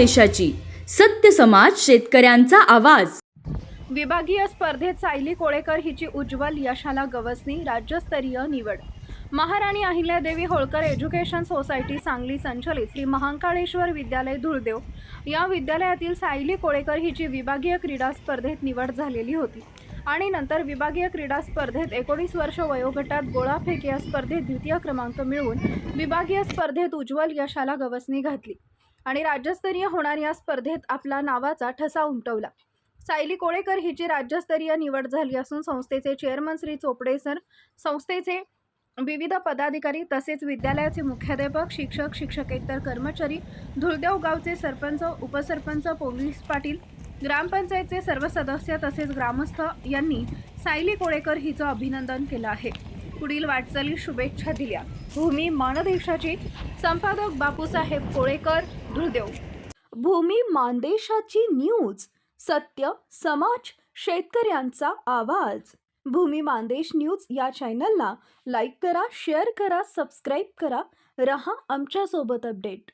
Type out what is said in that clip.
माणदेशाची सत्य समाज शेतकऱ्यांचा आवाज। विभागीय स्पर्धेत सायली कोळेकर हिची उज्ज्वल यशाला गवसणी, राज्यस्तरीय निवड। महाराणी अहिल्यादेवी होळकर एज्युकेशन सोसायटी सांगली संचलित श्री महाकाळेश्वर विद्यालय धुळदेव या विद्यालयातील सायली कोळेकर हिची विभागीय क्रीडा स्पर्धेत निवड झालेली होती आणि नंतर विभागीय क्रीडा स्पर्धेत 19 वर्ष वयोगटात गोळाफेक या स्पर्धेत द्वितीय क्रमांक मिळवून विभागीय स्पर्धेत उज्ज्वल यशाला गवसणी घातली आणि राज्यस्तरीय होणाऱ्या या स्पर्धेत आपला नावाचा ठसा उमटवला। सायली कोळेकर हिची राज्यस्तरीय निवड झाली असून संस्थेचे चेअरमन श्री चोपडे सर, संस्थेचे विविध पदाधिकारी तसेच विद्यालयाचे मुख्याध्यापक, शिक्षक, शिक्षकेतर कर्मचारी, धुळदेव गावचे सरपंच, उपसरपंच, पोलीस पाटील, ग्रामपंचायतचे सर्व सदस्य तसेच ग्रामस्थ यांनी सायली कोळेकर हिचं अभिनंदन केलं आहे। पुढील वाटचाली शुभेच्छा दिल्या। भूमी मानदेशाची संपादक बापूसाहेब कोळेकर, धुळदेव। भूमी मानदेशाची न्यूज, सत्य समाज शेतकऱ्यांचा आवाज। भूमी मानदेश न्यूज या चॅनलला लाईक करा, शेअर करा, सबस्क्राईब करा। रहा आमच्या सोबत अपडेट।